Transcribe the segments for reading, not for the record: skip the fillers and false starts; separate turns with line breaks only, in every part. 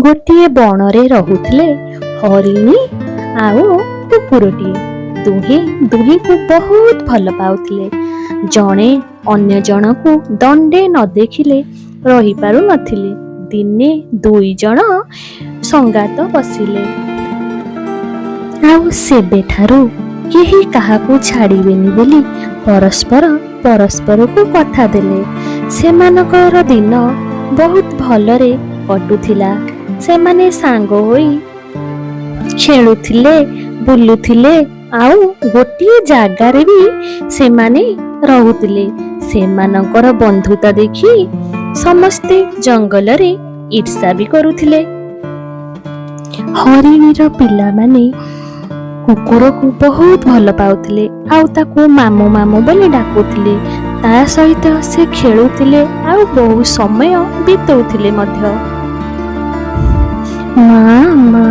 ଗୋଟିଏ ବଣରେ ରହୁଥିଲେ ହରିଣୀ ଆଉ କୁକୁରଟିଏ। ଦୁହେଁ ଦୁହିଁକୁ ବହୁତ ଭଲ ପାଉଥିଲେ। ଜଣେ ଅନ୍ୟ ଜଣକୁ ଦଣ୍ଡେ ନ ଦେଖିଲେ ରହିପାରୁ ନଥିଲେ। ଦିନେ ଦୁଇ ଜଣ ସଙ୍ଗାତ ବସିଲେ। ଆଉ ସେବେଠାରୁ କେହି କାହାକୁ ଛାଡ଼ିବେନି ବୋଲି ପରସ୍ପରକୁ କଥା ଦେଲେ। ସେମାନଙ୍କର ଦିନ ବହୁତ ଭଲରେ କଟୁଥିଲା। ସେମାନେ ସାଙ୍ଗ ହୋଇ ଖେଳୁଥିଲେ, ବୁଲୁଥିଲେ, ଆଉ ଗୋଟିଏ ଜାଗାରେ ବି ସେମାନେ ରହୁଥିଲେ। ସେମାନଙ୍କର ବନ୍ଧୁତା ଦେଖି ସମସ୍ତେ ଜଙ୍ଗଲରେ ଈର୍ଷା ବି କରୁଥିଲେ। ହରିଣୀର ପିଲାମାନେ କୁକୁରକୁ ବହୁତ ଭଲ ପାଉଥିଲେ ଆଉ ତାକୁ ମାମୁ ମାମୁ ବୋଲି ଡାକୁଥିଲେ। ତା ସହିତ ସେ ଖେଳୁଥିଲେ ଆଉ ବହୁ ସମୟ ବିତାଉଥିଲେ ମଧ୍ୟ। ମା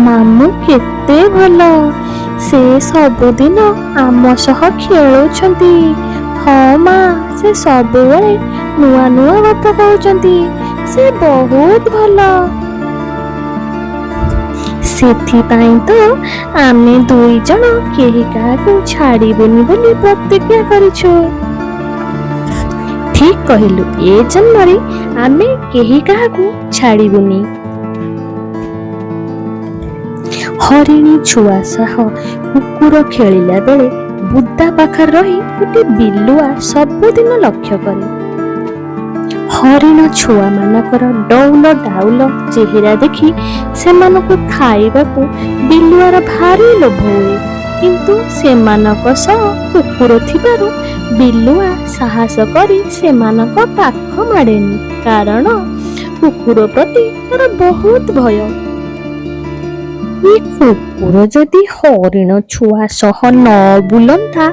ମାମୁ କେତେ ଭଲ, ସେ ସବୁଦିନ ଆମ ସହ ଖେଳୁଛନ୍ତି। ହଁ ମା, ସେ ସବୁବେଳେ ନୂଆ ନୂଆ ଗପ କହୁଛନ୍ତି। ସେ ବହୁତ ଭଲ। ସେଥିପାଇଁ ତ ଆମେ ଦୁଇ ଜଣ କେହି କାହାକୁ ଛାଡ଼ିବୁନି ବୋଲି ପ୍ରତିଜ୍ଞା କରିଛୁ। ଠିକ୍ କହିଲୁ, ଏ ଜନ୍ମରେ ଆମେ କେହି କାହାକୁ ଛାଡ଼ିବୁନି। ହରିଣୀ ଛୁଆ ସହ କୁକୁର ଖେଳିଲା ବେଳେ ବୁଦା ପାଖରେ ରହି ଗୋଟେ ବିଲୁଆ ସବୁଦିନ ଲକ୍ଷ୍ୟ କରେ। ହରିଣ ଛୁଆମାନଙ୍କର ଡଉଲ ଡାଉଲ ଚେହେରା ଦେଖି ସେମାନଙ୍କୁ ଖାଇବାକୁ ବିଲୁଆର ଭାରି ଲୋଭ ହୁଏ। କିନ୍ତୁ ସେମାନଙ୍କ ସହ କୁକୁର ଥିବାରୁ ବିଲୁଆ ସାହସ କରି ସେମାନଙ୍କ ପାଖ ମାଡ଼େନି, କାରଣ କୁକୁର ପ୍ରତି ତାର ବହୁତ ଭୟ। ଏ କୁକୁର ଯଦି ହରିଣ ଛୁଆ ସହ ନ ବୁଲନ୍ତା,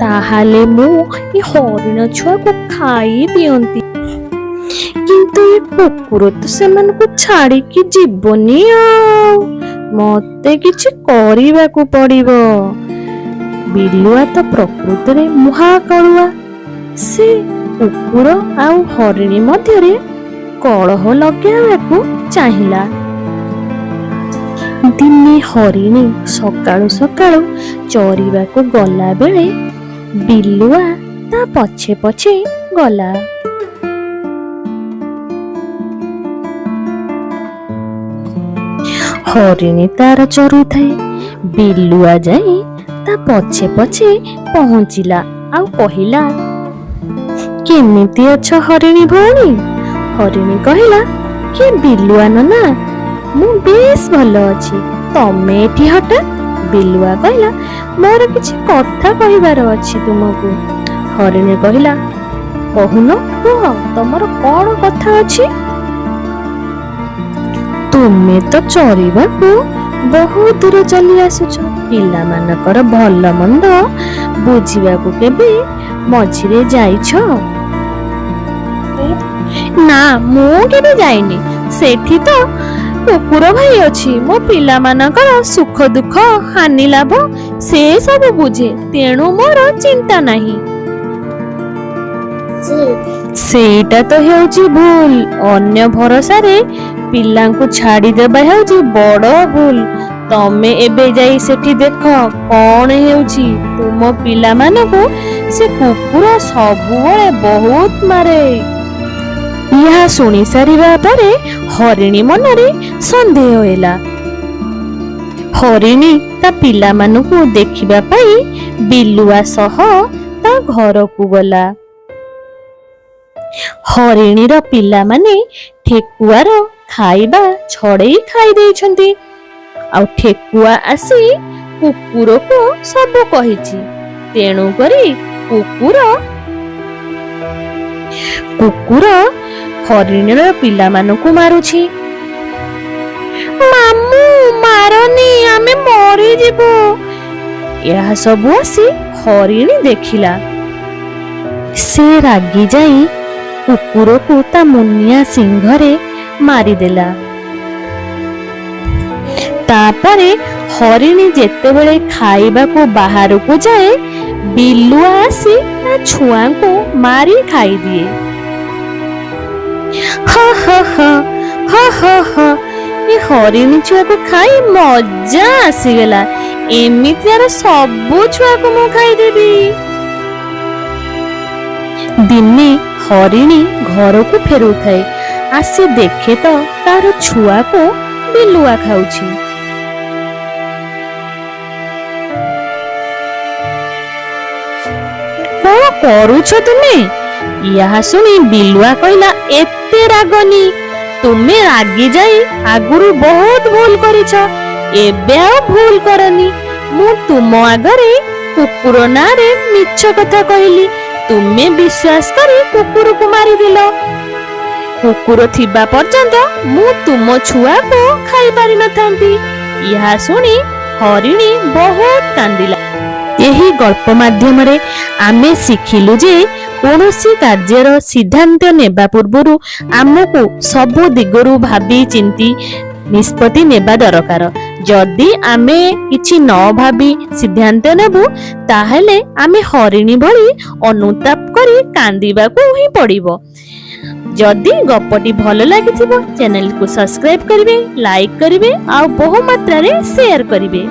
ତାହେଲେ ମୁଁ ଏ ହରିଣ ଛୁଆକୁ ଖାଇ ଦିଅନ୍ତି। କିନ୍ତୁ ଏ କୁକୁର ତ ସେମାନଙ୍କୁ ଛାଡ଼ିକି ଯିବନି। ଆଉ ମତେ କିଛି କରିବାକୁ ପଡ଼ିବ। ବିଲୁଆ ତ ପ୍ରକୃତରେ ମହାକାଳୁଆ। ସେ କୁକୁର ଆଉ ହରିଣୀ ମଧ୍ୟରେ କଳହ ଲଗାଇବାକୁ ଚାହିଁଲା। ଦିନେ ହରିଣୀ ସକାଳୁ ସକାଳୁ ଚରିବାକୁ ଗଲା ବେଳେ ବିଲୁଆ ତା ପଛେ ପଛେ ଗଲା। ହରିଣୀ ତାର ଚରୁଥାଏ। ବିଲୁଆ ଯାଇ ତା ପଛେ ପଛେ ପହଞ୍ଚିଲା ଆଉ କହିଲା, କେମିତି ଅଛ ହରିଣୀ ଭଉଣୀ? ହରିଣୀ କହିଲା, କି ବିଲୁଆ ନନା, ମୁଁ ବେଶ ଭଲ ଅଛି। ତମେ ଏଠି ହଠାତ୍? ବିଲୁଆ କହିଲା, ମୋର କିଛି କଥା କହିବାର ଅଛି ତୁମକୁ। ହରିଣୀ କହିଲା, କହୁନ, କୁହ, ତମର କଣ କଥା ଅଛି? ତୁମେ ତ ଚରିବାକୁ ବହୁତ ଦୂର ଚାଲି ଆସୁଛ। ପିଲାମାନଙ୍କର ଭଲ ମନ୍ଦ ବୁଝିବାକୁ କେବେ ମଝିରେ ଯାଇଛ? ନା, ମୁଁ କେବେ ଯାଇନି। ସେଠି ତ କୁକୁର ଭାଇ ଅଛି। ମୋ ପିଲାମାନଙ୍କର ସୁଖ ଦୁଃଖ, ହାନି ଲାଭ ସେ ସବୁ ବୁଝେ। ତେଣୁ ମୋର ଚିନ୍ତା ନାହିଁ। ସେଇଟା ତ ହେଉଛି ଭୁଲ। ଅନ୍ୟ ଭରସାରେ ପିଲାଙ୍କୁ ଛାଡ଼ିଦେବା ହେଉଛି ବଡ଼ ଭୁଲ। ତମେ ଏବେ ଯାଇ ସେଠି ଦେଖ କଣ ହେଉଛି। ତୁମ ପିଲାମାନଙ୍କୁ ସେ କୁକୁର ସବୁବେଳେ ବହୁତ ମାରେ। ଏହା ଶୁଣି ସାରିବା ପରେ ହରିଣୀ ମନରେ ସନ୍ଦେହ ହେଲା। ହରିଣୀ ତା ପିଲାମାନଙ୍କୁ ଦେଖିବା ପାଇଁ ବିଲୁଆ ସହ ତା ଘରକୁ ଗଲା। ହରିଣୀର ପିଲାମାନେ ଠେକୁଆର ଖାଇବା ଛଡ଼େଇ ଖାଇ ଦେଇଛନ୍ତି। ଆଉ ଠେକୁଆ ଆସି କୁକୁରକୁ ସବୁ କହିଛି। ତେଣୁ କରି କୁକୁର ହରିଣୀର ପିଲାମାନଙ୍କୁ ମାରୁଛି। ମାମୁ, ମାରନି, ଆମେ ମରିଯିବୁ। ଏହା ସବୁ ଆସି ହରିଣୀ ଦେଖିଲା। ସେ ରାଗି ଯାଇ କୁକୁରକୁ ତା ମୁନିଆ ଶିଙ୍ଘରେ ମାରିଦେଲା। ତାପରେ ହରିଣୀ ଯେତେବେଳେ ଖାଇବାକୁ ବାହାରକୁ ଯାଏ, ବିଲୁଆ ଆସି ତା ଛୁଆଙ୍କୁ ମାରି ଖାଇଦିଏ। ଏ ହରିଣୀ ଛୁଆକୁ ଖାଇ ମଜା ଆସିଗଲା। ଏମିତିଆର ସବୁ ଛୁଆକୁ ମୁଁ ଖାଇଦେବି। ଦିନେ ହରିଣୀ ଘରକୁ ଫେରୁଥାଏ। ଆସି ଦେଖେ ତ ତାର ଛୁଆକୁ ବିଲୁଆ ଖାଉଛି। କଣ କରୁଛ ତୁମେ? ଏହା ଶୁଣି ବିଲୁଆ କହିଲା, ଏତେ ରାଗନି। ତୁମେ ରାଗି ଯାଇ ଆଗରୁ ବହୁତ ଭୁଲ କରିଛ। ଏବେ ଆଉ ଭୁଲ କରନି। ମୁଁ ତୁମ ଆଗରେ କୁକୁର ନାଁରେ ମିଛ କଥା କହିଲି। ତୁମେ ବିଶ୍ୱାସ କରି କୁକୁରକୁ ମାରିଦେଲ। କୁକୁର ଥିବା ପର୍ଯ୍ୟନ୍ତ ମୁଁ ତୁମ ଛୁଆକୁ ଖାଇପାରି ନଥାନ୍ତି। ଏହା ଶୁଣି ହରିଣୀ ବହୁତ କାନ୍ଦିଲା। ଏହି ଗଳ୍ପ ମାଧ୍ୟମରେ ଆମେ ଶିଖିଲୁ ଯେ କୌଣସି କାର୍ଯ୍ୟର ସିଦ୍ଧାନ୍ତ ନେବା ପୂର୍ବରୁ ଆମକୁ ସବୁ ଦିଗରୁ ଭାବି ଚିନ୍ତି ନିଷ୍ପତ୍ତି ନେବା ଦରକାର। ଯଦି ଆମେ କିଛି ନ ଭାବି ସିଦ୍ଧାନ୍ତ ନେବୁ ତାହେଲେ ଆମେ ହରିଣୀ ଭଳି ଅନୁତାପ କରି କାନ୍ଦିବାକୁ ହିଁ ପଡ଼ିବ। ଯଦି ଗପଟି ଭଲ ଲାଗିଥିବ ଚ୍ୟାନେଲକୁ ସବସ୍କ୍ରାଇବ କରିବେ, ଲାଇକ୍ କରିବେ ଆଉ ବହୁ ମାତ୍ରାରେ ସେୟାର କରିବେ।